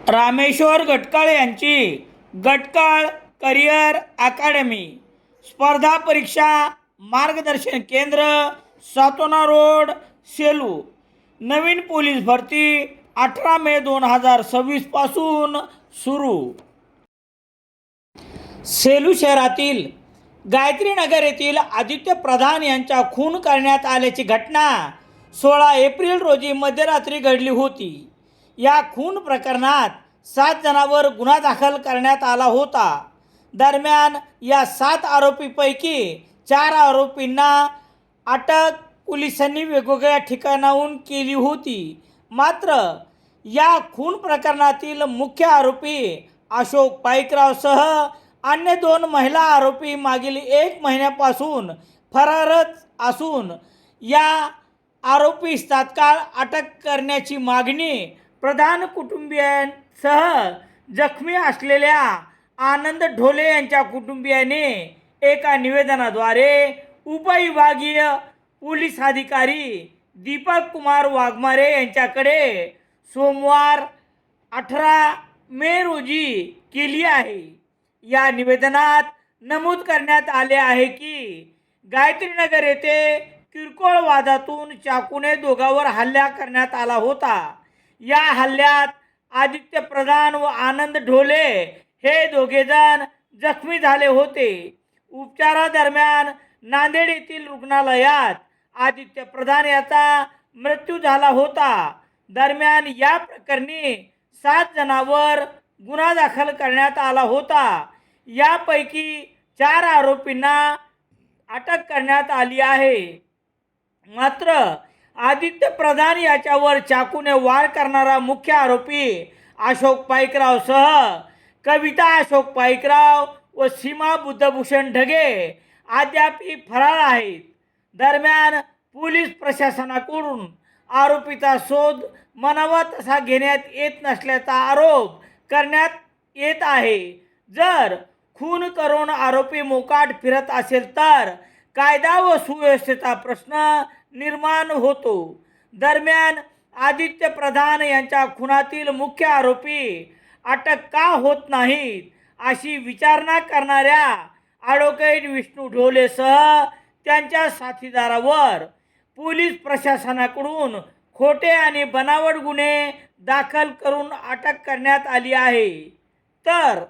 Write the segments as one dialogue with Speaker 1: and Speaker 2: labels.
Speaker 1: रामेश्वर गटकाळ यांची गटकाळ करिअर अकादमी स्पर्धा परीक्षा मार्गदर्शन केंद्र, सातोना रोड, सेलू. नवीन पोलीस भरती 18 मे 2026 पासून सुरू. सेलू शहरातील गायत्री नगर येथील आदित्य प्रधान यांचा खून करण्यात आल्याची घटना 16 एप्रिल रोजी मध्यरात्री घडली होती. या खून प्रकरणात 7 जणांवर गुन्हा दाखल करण्यात आला होता. दरम्यान या 7 आरोपींपैकी 4 आरोपींना अटक पोलिसांनी वेगवेगळ्या ठिकाणाहून केली होती. मात्र या खून प्रकरणातील मुख्य आरोपी अशोक पाईकरावसह अन्य 2 महिला आरोपी मागील 1 महिन्यापासून फरारच असून या आरोपीस तात्काळ अटक करण्याची मागणी प्रधान कुटुंबियांसह जखमी असलेल्या आनंद ढोले यांच्या कुटुंबियांनी एका निवेदनाद्वारे उपविभागीय पोलीस अधिकारी दीपक कुमार वाघमारे यांच्याकडे सोमवार 18 मे रोजी केली आहे. या निवेदनात नमूद करण्यात आले आहे की गायत्रीनगर येथे किरकोळ वादातून चाकूने दोघांवर हल्ला करण्यात आला होता. या हल्ल्यात आदित्य प्रधान व आनंद ढोले हे दोघेजण जखमी झाले होते. उपचारादरम्यान नांदेड येथील रुग्णालयात आदित्य प्रधान याचा मृत्यू झाला होता. दरम्यान या प्रकरणी 7 जणांवर गुन्हा दाखल करण्यात आला होता. यापैकी 4 आरोपींना अटक करण्यात आली आहे. मात्र आदित्य प्रधान याच्यावर चाकूने वार करणारा मुख्य आरोपी अशोक पाईकरावसह कविता अशोक पाईकराव व सीमा बुद्धभूषण ढगे अद्यापही फरार आहेत. दरम्यान पोलीस प्रशासनाकडून आरोपीचा शोध म्हणावा तसा घेण्यात येत नसल्याचा आरोप करण्यात येत आहे. जर खून करून आरोपी मोकाट फिरत असेल तर कायदा व सुव्यवस्थेचा प्रश्न निर्माण होतो. दरम्यान आदित्य प्रधान यांच्या खुनातील मुख्य आरोपी अटक का होत नाहीत अशी विचारणा करणाऱ्या ॲडव्होकेट विष्णू ढोलेसह त्यांच्या साथीदारावर पोलीस प्रशासनाकडून खोटे आणि बनावट गुन्हे दाखल करून अटक करण्यात आली आहे. तर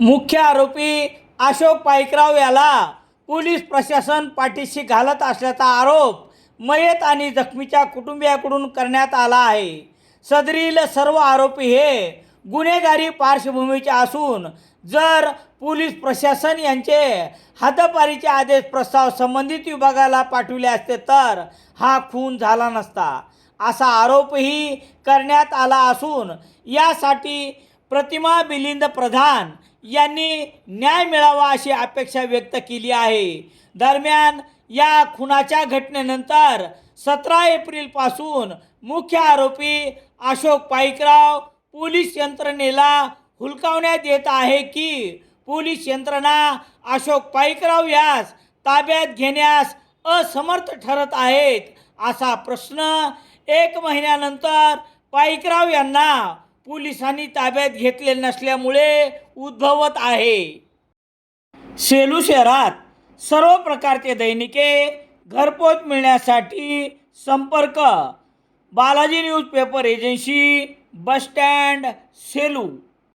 Speaker 1: मुख्य आरोपी अशोक पाईकराव याला पोलीस प्रशासन पाठीशी घालत असल्याचा आरोप मयत आणि जखमीच्या कुटुंबियाकडून करण्यात आला आहे. सदरील सर्व आरोपी हे गुन्हेगारी पार्श्वभूमीचे असून जर पोलीस प्रशासन यांचे हद्दपारीचे आदेश प्रस्ताव संबंधित विभागाला पाठविले असते तर हा खून झाला नसता असा आरोपही करण्यात आला असून यासाठी प्रतिमा मिलिंद प्रधान यांनी न्याय मिळावा अशी अपेक्षा व्यक्त केली आहे. दरम्यान या खुनाच्या घटनेनंतर 17 एप्रिलपासून मुख्य आरोपी अशोक पाईकराव पोलीस यंत्रणेला हुलकावण्यात येत आहे की पोलीस यंत्रणा अशोक पाईकराव यास ताब्यात घेण्यास असमर्थ ठरत आहेत असा प्रश्न 1 महिन्यानंतर पाईकराव यांना पोलिसांनी ताब्यात घेतले नसल्यामुळे उद्भवत आहे. सेलू शहरात सर्व प्रकारचे दैनिके घरपोच मिळण्यासाठी संपर्क Balaji newspaper agency, bus stand, Selu.